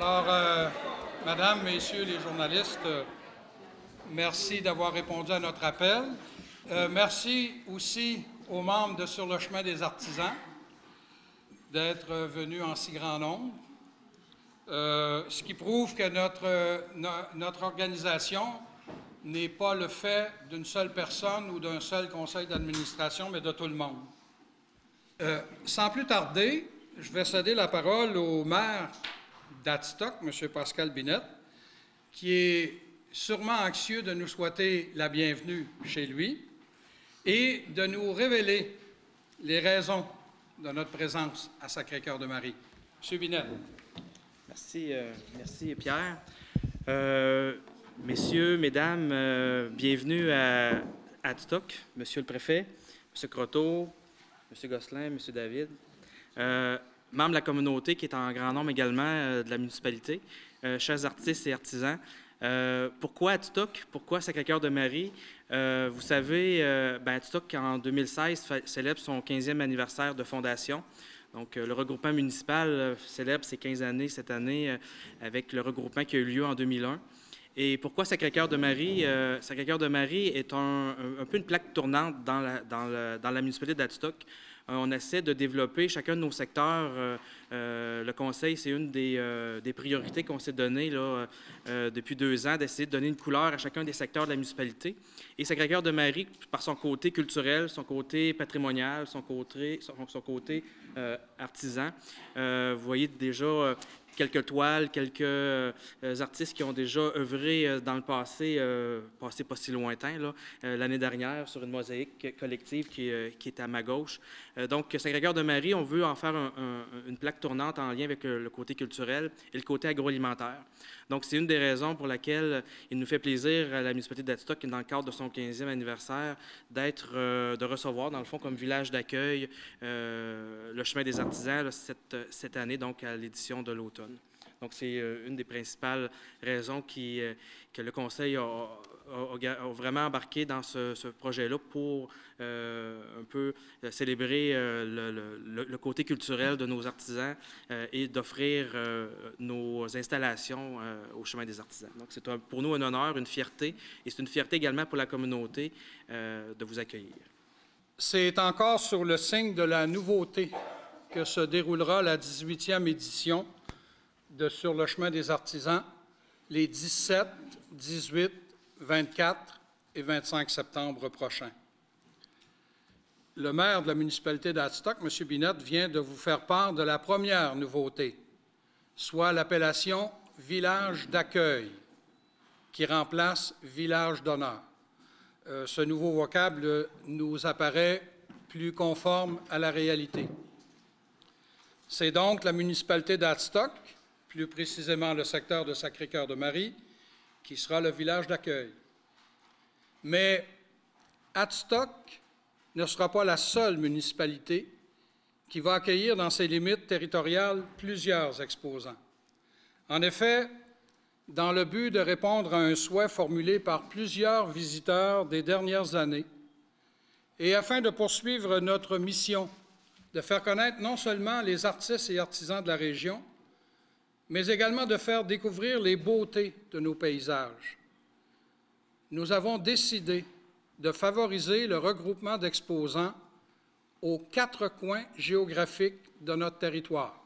Alors, Madame, Messieurs les journalistes, merci d'avoir répondu à notre appel. Merci aussi aux membres de Sur le chemin des artisans d'être venus en si grand nombre, ce qui prouve que notre organisation n'est pas le fait d'une seule personne ou d'un seul conseil d'administration, mais de tout le monde. Sans plus tarder, je vais céder la parole au maire d'Adstock, M. Pascal Binette, qui est sûrement anxieux de nous souhaiter la bienvenue chez lui et de nous révéler les raisons de notre présence à Sacré-Cœur-de-Marie. M. Binette. Merci, merci Pierre. Messieurs, mesdames, bienvenue à Adstock, Monsieur le préfet, M. Croteau, M. Gosselin, M. David. Membres de la communauté qui est en grand nombre également de la municipalité, chers artistes et artisans. Pourquoi Adstock? Pourquoi Sacré-Cœur-de-Marie? Vous savez, Adstock, en 2016, célèbre son 15e anniversaire de fondation. Donc, le regroupement municipal célèbre ses 15 années cette année avec le regroupement qui a eu lieu en 2001. Et pourquoi Sacré-Cœur-de-Marie? Sacré-Cœur-de-Marie est un peu une plaque tournante dans la municipalité d'Adstock. On essaie de développer chacun de nos secteurs. Le conseil, c'est une des priorités qu'on s'est données là, depuis 2 ans, d'essayer de donner une couleur à chacun des secteurs de la municipalité. Et Sacré-Cœur-de-Marie, par son côté culturel, son côté patrimonial, son côté artisan, vous voyez déjà quelques toiles, quelques artistes qui ont déjà œuvré dans le passé pas si lointain, l'année dernière, sur une mosaïque collective qui est à ma gauche. Donc, Sacré-Cœur-de-Marie, on veut en faire une plaque tournante en lien avec le côté culturel et le côté agroalimentaire. Donc, c'est une des raisons pour laquelle il nous fait plaisir à la municipalité d'Adstock, dans le cadre de son 15e anniversaire, de recevoir, dans le fond, comme village d'accueil, le chemin des artisans cette année, donc à l'édition de l'automne. Donc, c'est une des principales raisons que le Conseil a vraiment embarqué dans ce projet-là pour un peu célébrer le côté culturel de nos artisans et d'offrir nos installations au chemin des artisans. Donc, c'est pour nous un honneur, une fierté, et c'est une fierté également pour la communauté de vous accueillir. C'est encore sur le signe de la nouveauté que se déroulera la 18e édition de Sur le chemin des artisans les 17, 18, 24 et 25 septembre prochains. Le maire de la municipalité d'Adstock, M. Binette, vient de vous faire part de la première nouveauté, soit l'appellation « village d'accueil » qui remplace « village d'honneur ». Ce nouveau vocable nous apparaît plus conforme à la réalité. C'est donc la municipalité d'Adstock, plus précisément le secteur de Sacré-Cœur-de-Marie, qui sera le village d'accueil. Mais Adstock ne sera pas la seule municipalité qui va accueillir dans ses limites territoriales plusieurs exposants. En effet, dans le but de répondre à un souhait formulé par plusieurs visiteurs des dernières années, et afin de poursuivre notre mission de faire connaître non seulement les artistes et artisans de la région, mais également de faire découvrir les beautés de nos paysages, nous avons décidé de favoriser le regroupement d'exposants aux 4 coins géographiques de notre territoire.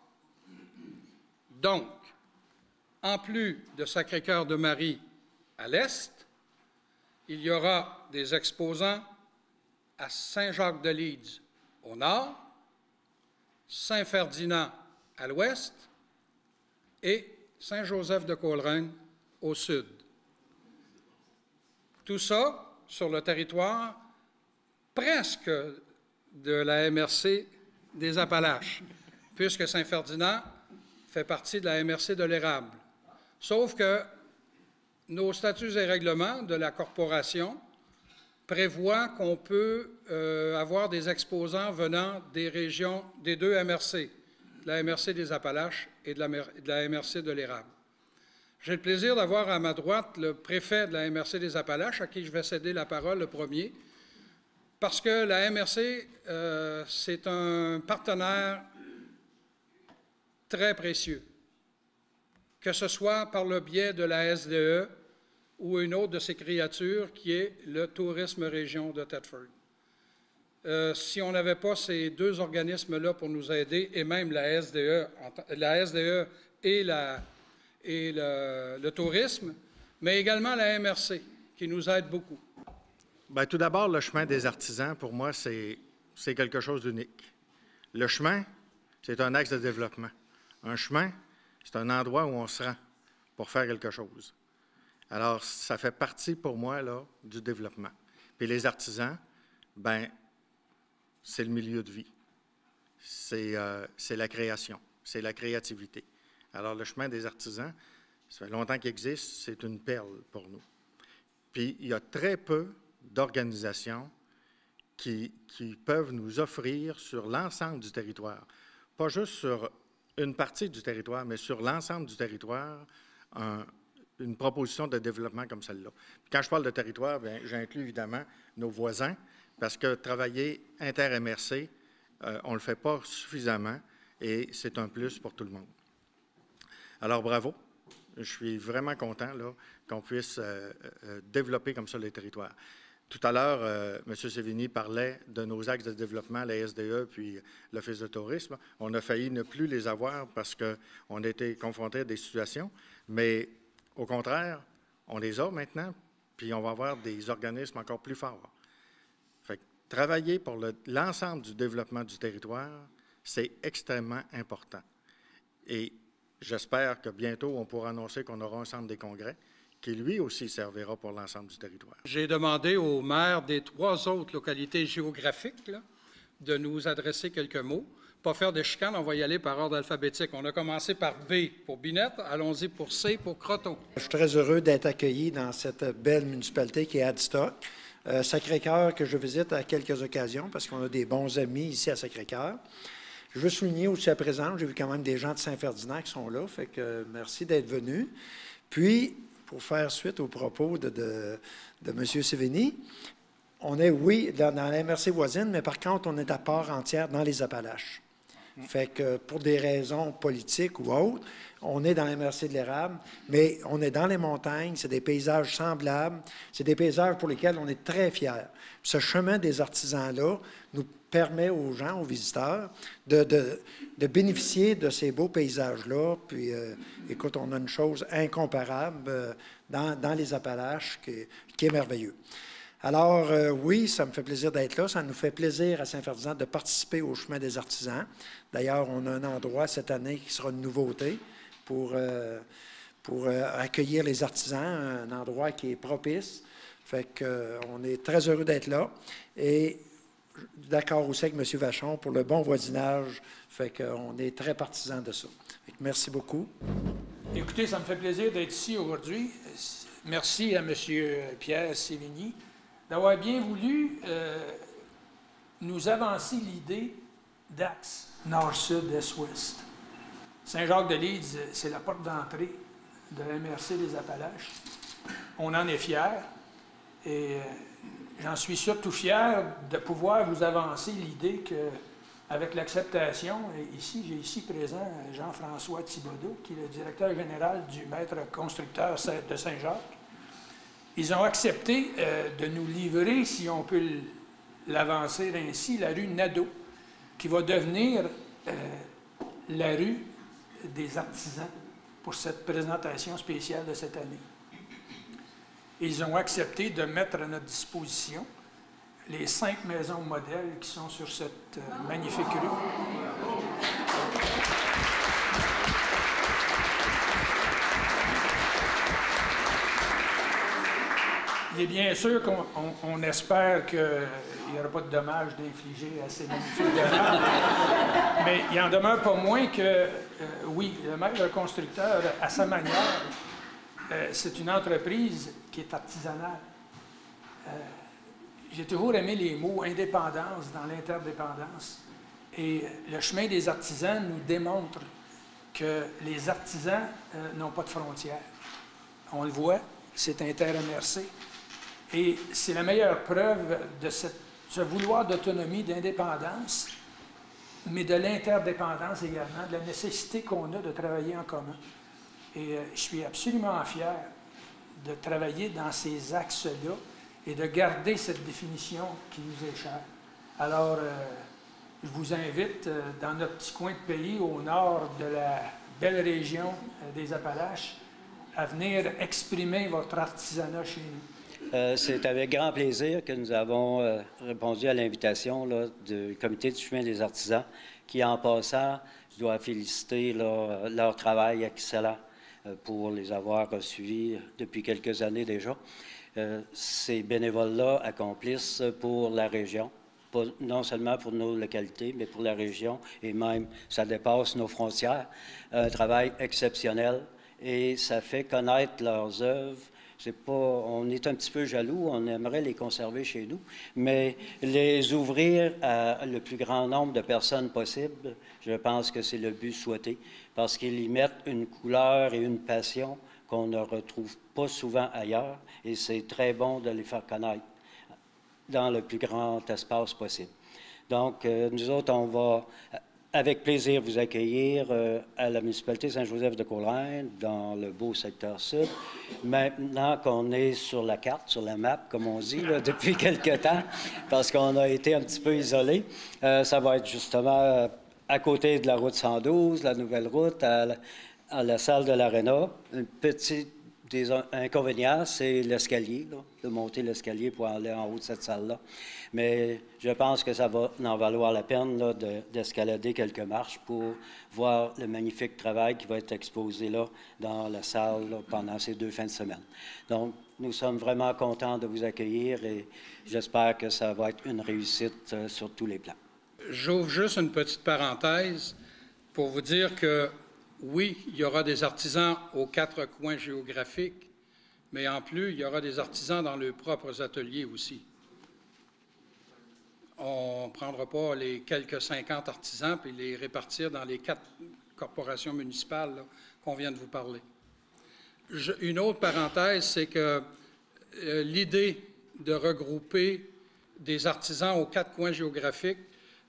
Donc, en plus de Sacré-Cœur-de-Marie à l'est, il y aura des exposants à Saint-Jacques-de-Leeds au nord, Saint-Ferdinand à l'ouest et Saint-Joseph-de-Coleraine au sud. Tout ça sur le territoire presque de la MRC des Appalaches, puisque Saint-Ferdinand fait partie de la MRC de l'Érable. Sauf que nos statuts et règlements de la corporation prévoient qu'on peut avoir des exposants venant des régions des 2 MRC, de la MRC des Appalaches et de la MRC de l'Érable. J'ai le plaisir d'avoir à ma droite le préfet de la MRC des Appalaches, à qui je vais céder la parole le premier, parce que la MRC, c'est un partenaire très précieux que ce soit par le biais de la SDE ou une autre de ses créatures qui est le Tourisme Région de Thetford. Si on n'avait pas ces deux organismes-là pour nous aider, et même la SDE et le tourisme, mais également la MRC, qui nous aide beaucoup. Bien, tout d'abord, le chemin des artisans, pour moi, c'est quelque chose d'unique. Le chemin, c'est un axe de développement. Un chemin, c'est un endroit où on se rend pour faire quelque chose. Alors, ça fait partie, pour moi, là, du développement. Puis les artisans, bien, c'est le milieu de vie. C'est la création, c'est la créativité. Alors, le chemin des artisans, ça fait longtemps qu'il existe, c'est une perle pour nous. Puis, il y a très peu d'organisations qui peuvent nous offrir sur l'ensemble du territoire, pas juste sur une partie du territoire, mais sur l'ensemble du territoire, une proposition de développement comme celle-là. Quand je parle de territoire, bien, j'inclus évidemment nos voisins, parce que travailler inter-MRC, on ne le fait pas suffisamment et c'est un plus pour tout le monde. Alors, bravo. Je suis vraiment content qu'on puisse développer comme ça les territoires. Tout à l'heure, M. Sévigny parlait de nos axes de développement, la SDE puis l'Office de tourisme. On a failli ne plus les avoir parce qu'on a été confrontés à des situations, mais au contraire, on les a maintenant, puis on va avoir des organismes encore plus forts. Fait que travailler pour l'ensemble du développement du territoire, c'est extrêmement important. Et j'espère que bientôt, on pourra annoncer qu'on aura un centre des congrès qui, lui aussi, servira pour l'ensemble du territoire. J'ai demandé aux maires des 3 autres localités géographiques là, de nous adresser quelques mots. Pas faire de chicanes, on va y aller par ordre alphabétique. On a commencé par B pour Binette, allons-y pour C pour Croteau. Je suis très heureux d'être accueilli dans cette belle municipalité qui est Adstock. Sacré-Cœur, que je visite à quelques occasions parce qu'on a des bons amis ici à Sacré-Cœur. Je veux souligner aussi à présent, j'ai vu quand même des gens de Saint-Ferdinand qui sont là, fait que merci d'être venus. Puis, pour faire suite aux propos de M. Sévigny, on est, oui, dans la MRC voisine, mais par contre, on est à part entière dans les Appalaches. Fait que pour des raisons politiques ou autres, on est dans la MRC de l'érable, mais on est dans les montagnes, c'est des paysages semblables, c'est des paysages pour lesquels on est très fiers. Ce chemin des artisans-là nous permet aux gens, aux visiteurs, de bénéficier de ces beaux paysages-là. Puis, écoute, on a une chose incomparable dans les Appalaches qui est merveilleux. Alors, oui, ça me fait plaisir d'être là. Ça nous fait plaisir à Saint-Ferdinand de participer au chemin des artisans. D'ailleurs, on a un endroit cette année qui sera une nouveauté pour accueillir les artisans, un endroit qui est propice. Fait qu'on est très heureux d'être là. Et d'accord aussi avec M. Vachon pour le bon voisinage. Fait qu'on est très partisans de ça. Fait que merci beaucoup. Écoutez, ça me fait plaisir d'être ici aujourd'hui. Merci à M. Pierre Sévigny d'avoir bien voulu nous avancer l'idée d'axe nord-sud, est-ouest. Saint-Jacques-de-Lides, c'est la porte d'entrée de la MRC des Appalaches. On en est fiers et j'en suis surtout fier de pouvoir vous avancer l'idée qu'avec l'acceptation, ici, j'ai ici présent Jean-François Thibodeau, qui est le directeur général du maître constructeur de Saint-Jacques. Ils ont accepté de nous livrer, si on peut l'avancer ainsi, la rue Nadeau, qui va devenir la rue des artisans pour cette présentation spéciale de cette année. Ils ont accepté de mettre à notre disposition les 5 maisons modèles qui sont sur cette magnifique rue. Il est bien sûr qu'on espère qu'il n'y aura pas de dommages d'infliger à ces magnifiques demeures. Mais il en demeure pas moins que, oui, le maître constructeur, à sa manière, c'est une entreprise qui est artisanale. J'ai toujours aimé les mots indépendance dans l'interdépendance. Et le chemin des artisans nous démontre que les artisans n'ont pas de frontières. On le voit, c'est inter-MRC. Et c'est la meilleure preuve de ce vouloir d'autonomie, d'indépendance, mais de l'interdépendance également, de la nécessité qu'on a de travailler en commun. Et je suis absolument fier de travailler dans ces axes-là et de garder cette définition qui nous est chère. Alors, je vous invite dans notre petit coin de pays, au nord de la belle région des Appalaches, à venir exprimer votre artisanat chez nous. C'est avec grand plaisir que nous avons répondu à l'invitation du Comité du chemin des artisans, qui, en passant, je dois féliciter leur travail excellent pour les avoir suivis depuis quelques années déjà. Ces bénévoles-là accomplissent pour la région, non seulement pour nos localités, mais pour la région, et même, ça dépasse nos frontières, un travail exceptionnel, et ça fait connaître leurs œuvres. On est un petit peu jaloux, on aimerait les conserver chez nous, mais les ouvrir à le plus grand nombre de personnes possible, je pense que c'est le but souhaité, parce qu'ils y mettent une couleur et une passion qu'on ne retrouve pas souvent ailleurs, et c'est très bon de les faire connaître dans le plus grand espace possible. Donc, nous autres, on va avec plaisir vous accueillir à la municipalité Saint-Joseph-de-Caulin, dans le beau secteur sud. Maintenant qu'on est sur la carte, sur la map, comme on dit, là, depuis quelque temps, parce qu'on a été un petit peu isolés, ça va être justement à côté de la route 112, la nouvelle route, à la salle de l'Arena. Un petit inconvénient, c'est l'escalier, de monter l'escalier pour aller en haut de cette salle-là. Mais je pense que ça va en valoir la peine d'escalader quelques marches pour voir le magnifique travail qui va être exposé là, dans la salle pendant ces 2 fins de semaine. Donc, nous sommes vraiment contents de vous accueillir et j'espère que ça va être une réussite sur tous les plans. J'ouvre juste une petite parenthèse pour vous dire que oui, il y aura des artisans aux 4 coins géographiques, mais en plus, il y aura des artisans dans leurs propres ateliers aussi. On ne prendra pas les quelques 50 artisans puis les répartir dans les 4 corporations municipales qu'on vient de vous parler. Une autre parenthèse, c'est que l'idée de regrouper des artisans aux 4 coins géographiques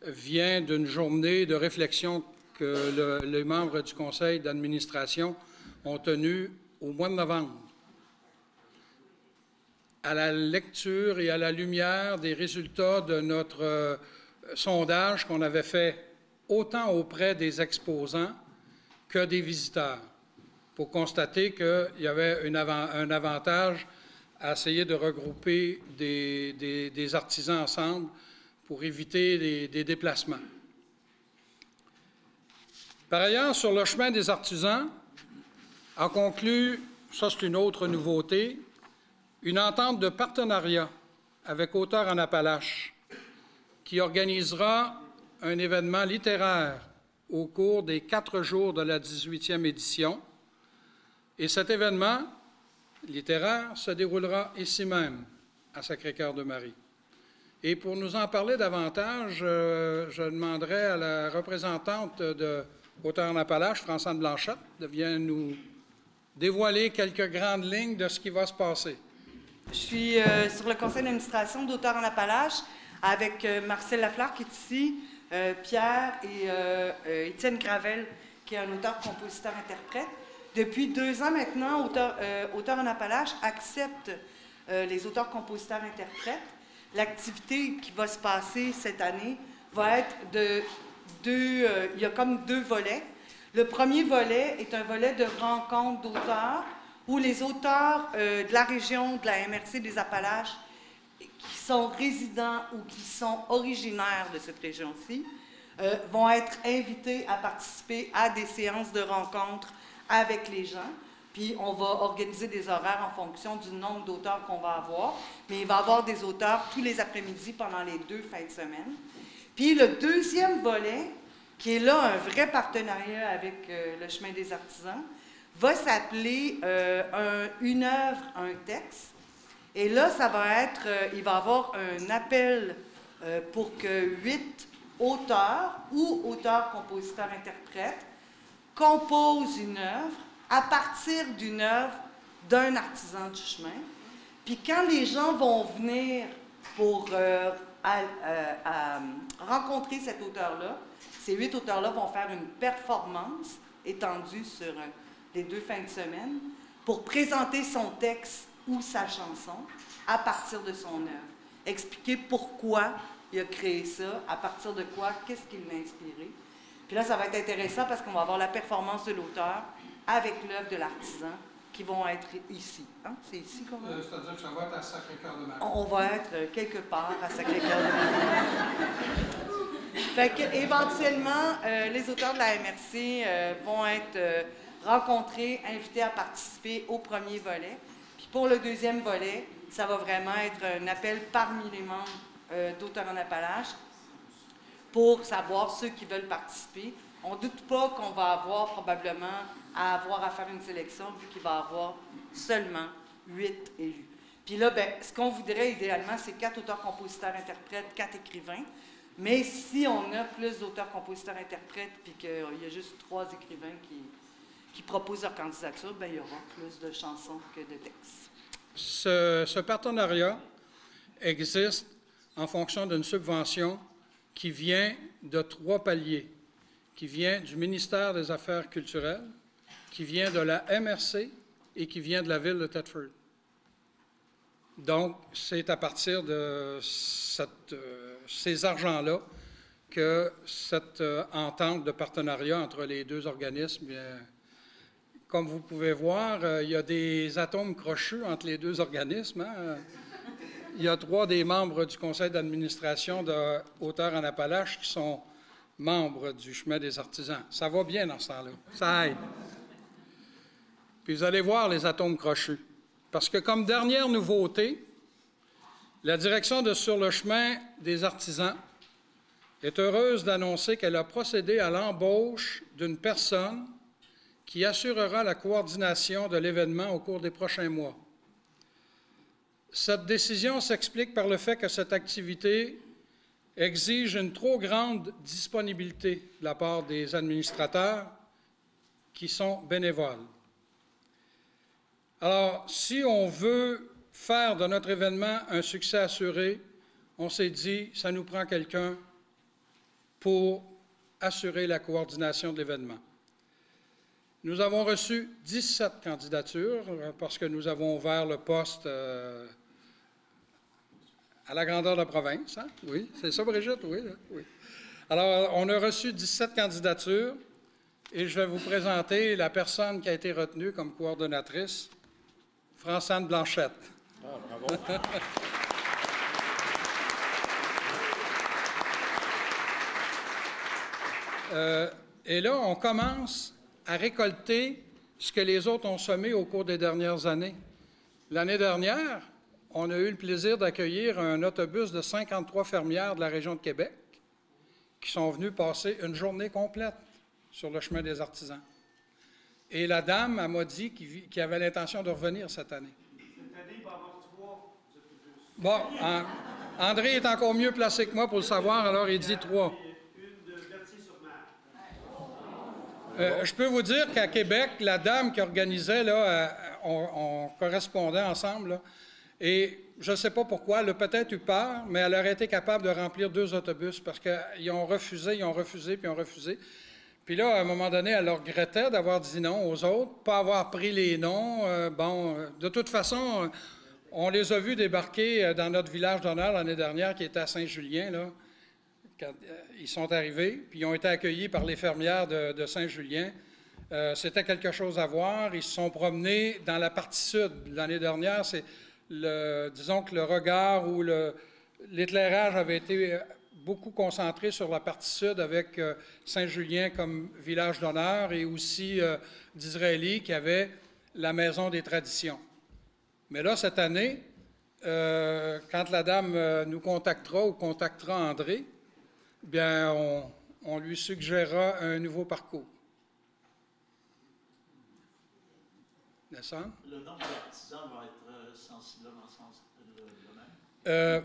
vient d'une journée de réflexion que les membres du conseil d'administration ont tenue au mois de novembre. À la lecture et à la lumière des résultats de notre sondage qu'on avait fait autant auprès des exposants que des visiteurs, pour constater qu'il y avait un avantage à essayer de regrouper des artisans ensemble pour éviter des déplacements. Par ailleurs, sur le chemin des artisans, a conclu, ça c'est une autre nouveauté, une entente de partenariat avec Auteurs en Appalaches qui organisera un événement littéraire au cours des 4 jours de la 18e édition. Et cet événement littéraire se déroulera ici même, à Sacré-Cœur-de-Marie. Et pour nous en parler davantage, je demanderai à la représentante de Auteurs en Appalaches, Françoise Blanchette, de venir nous dévoiler quelques grandes lignes de ce qui va se passer. Je suis sur le conseil d'administration d'Auteurs en Appalaches avec Marcel Lafleur qui est ici, Pierre et Étienne Gravel qui est un auteur, compositeur, interprète. Depuis 2 ans maintenant, Auteurs en Appalaches accepte les auteurs, compositeurs, interprètes. L'activité qui va se passer cette année va être il y a comme 2 volets. Le premier volet est un volet de rencontre d'auteurs où les auteurs de la région de la MRC des Appalaches qui sont résidents ou qui sont originaires de cette région-ci vont être invités à participer à des séances de rencontres avec les gens. Puis on va organiser des horaires en fonction du nombre d'auteurs qu'on va avoir. Mais il va y avoir des auteurs tous les après-midi pendant les 2 fins de semaine. Puis le deuxième volet, qui est là un vrai partenariat avec le Chemin des artisans, va s'appeler Une œuvre, un texte. Et là, ça va être, il va y avoir un appel pour que 8 auteurs ou auteurs, compositeurs, interprètes composent une œuvre à partir d'une œuvre d'un artisan du chemin. Puis quand les gens vont venir pour rencontrer cet auteur-là, ces 8 auteurs-là vont faire une performance étendue sur les 2 fins de semaine, pour présenter son texte ou sa chanson à partir de son œuvre. Expliquer pourquoi il a créé ça, à partir de quoi, qu'est-ce qui l'a inspiré. Puis là, ça va être intéressant parce qu'on va avoir la performance de l'auteur avec l'œuvre de l'artisan qui vont être ici. Hein? C'est ici qu'on va... C'est-à-dire que ça va être à Sacré-Cœur-de-Marie. On va être quelque part à Sacré-Cœur-de-Marie. Fait qu'éventuellement, les auteurs de la MRC vont être rencontrés, invités à participer au premier volet. Puis pour le deuxième volet, ça va vraiment être un appel parmi les membres d'Auteurs en Appalaches pour savoir ceux qui veulent participer. On ne doute pas qu'on va avoir probablement à faire une sélection vu qu'il va y avoir seulement 8 élus. Puis là, ben, ce qu'on voudrait idéalement, c'est 4 auteurs, compositeurs, interprètes, 4 écrivains. Mais si on a plus d'auteurs, compositeurs, interprètes, puis qu'il y a juste 3 écrivains qui proposent leur candidature, ben, il y aura plus de chansons que de textes. Ce partenariat existe en fonction d'une subvention qui vient de 3 paliers, qui vient du ministère des Affaires culturelles, qui vient de la MRC et qui vient de la ville de Thetford. Donc, c'est à partir de ces argents-là que cette entente de partenariat entre les 2 organismes, comme vous pouvez voir, il y a des atomes crochus entre les 2 organismes. Hein? Il y a 3 des membres du conseil d'administration de Auteurs en Appalaches qui sont membres du Chemin des Artisans. Ça va bien dans ce temps-là. Ça aide. Puis vous allez voir les atomes crochus. Parce que comme dernière nouveauté, la direction de Sur le chemin des artisans est heureuse d'annoncer qu'elle a procédé à l'embauche d'une personne qui assurera la coordination de l'événement au cours des prochains mois. Cette décision s'explique par le fait que cette activité exige une trop grande disponibilité de la part des administrateurs qui sont bénévoles. Alors, si on veut faire de notre événement un succès assuré, on s'est dit, ça nous prend quelqu'un pour assurer la coordination de l'événement. Nous avons reçu 17 candidatures parce que nous avons ouvert le poste à la grandeur de la province. Hein? Oui, c'est ça, Brigitte? Oui, oui. Alors, on a reçu 17 candidatures et je vais vous présenter la personne qui a été retenue comme coordonnatrice, France-Anne Blanchette. Ah, bravo. Et là, on commence à récolter ce que les autres ont semé au cours des dernières années. L'année dernière, on a eu le plaisir d'accueillir un autobus de 53 fermières de la région de Québec qui sont venus passer une journée complète sur le chemin des artisans. Et la dame, elle m'a dit qu'il avait l'intention de revenir cette année. Cette année, il va y avoir 3 autobus. Bon, André est encore mieux placé que moi pour le savoir, alors il dit 3. Je peux vous dire qu'à Québec, la dame qui organisait, là, on correspondait ensemble, là, et je ne sais pas pourquoi, elle a peut-être eu peur, mais elle aurait été capable de remplir 2 autobus parce qu'ils ont refusé, puis ils ont refusé. Puis là, à un moment donné, elle regrettait d'avoir dit non aux autres, pas avoir pris les noms. De toute façon, on les a vus débarquer dans notre village d'honneur l'année dernière, qui était à Saint-Julien, là. Quand ils sont arrivés, puis ils ont été accueillis par les fermières de Saint-Julien. C'était quelque chose à voir. Ils se sont promenés dans la partie sud. L'année dernière, disons que le regard ou l'éclairage avait été beaucoup concentré sur la partie sud avec Saint-Julien comme village d'honneur et aussi d'Israéli qui avait la Maison des Traditions. Mais là, cette année, quand la dame nous contactera ou contactera André, bien, on lui suggérera un nouveau parcours. N'est-ce pas? Le nombre d'artisans va être sensiblement le même?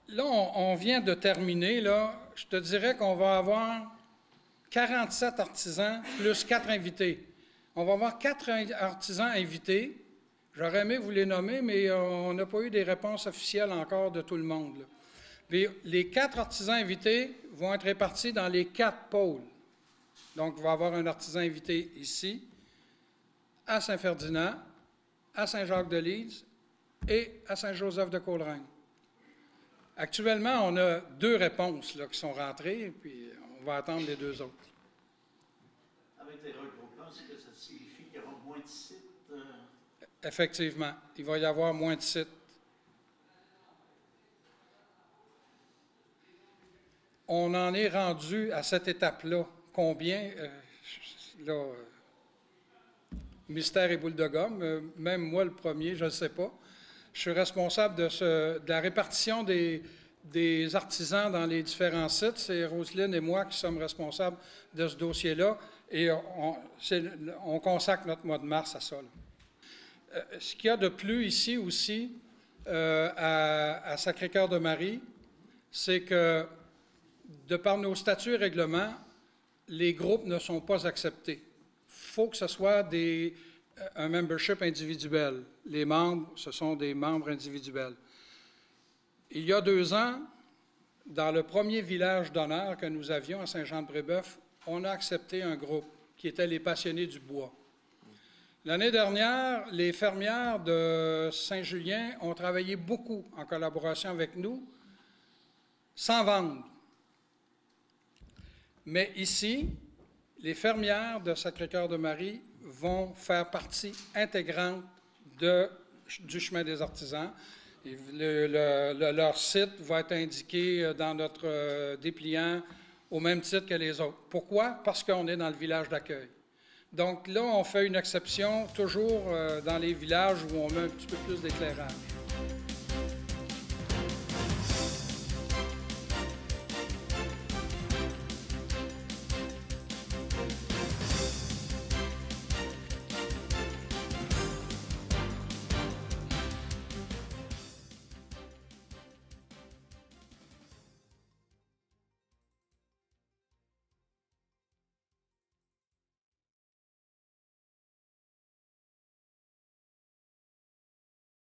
Là, on vient de terminer. Là, je te dirais qu'on va avoir 47 artisans plus 4 invités. On va avoir 4 artisans invités. J'aurais aimé vous les nommer, mais on n'a pas eu des réponses officielles encore de tout le monde, là. Les 4 artisans invités vont être répartis dans les 4 pôles. Donc, il va y avoir un artisan invité ici, à Saint-Ferdinand, à Saint-Jacques-de-Lise et à Saint-Joseph-de-Coleraine. Actuellement, on a 2 réponses là, qui sont rentrées, puis on va attendre les 2 autres. Avec les regroupements, est-ce que ça signifie qu'il y aura moins de sites? Effectivement, il va y avoir moins de sites. On en est rendu à cette étape-là. Combien? Mystère et boule de gomme, même moi le premier, je ne sais pas. Je suis responsable de la répartition des artisans dans les différents sites. C'est Roselyne et moi qui sommes responsables de ce dossier-là et on consacre notre mois de mars à ça. Ce qu'il y a de plus ici aussi, à Sacré-Cœur-de-Marie, c'est que, de par nos statuts et règlements, les groupes ne sont pas acceptés. Il faut que ce soit un membership individuel. Les membres, ce sont des membres individuels. Il y a 2 ans, dans le premier village d'honneur que nous avions à Saint-Jean-de-Brébeuf, on a accepté un groupe qui était les passionnés du bois. L'année dernière, les fermières de Saint-Julien ont travaillé beaucoup en collaboration avec nous, sans vendre. Mais ici, les fermières de Sacré-Cœur-de-Marie vont faire partie intégrante du chemin des artisans. Et leur site va être indiqué dans notre dépliant au même titre que les autres. Pourquoi? Parce qu'on est dans le village d'accueil. Donc là, on fait une exception toujours dans les villages où on met un petit peu plus d'éclairage.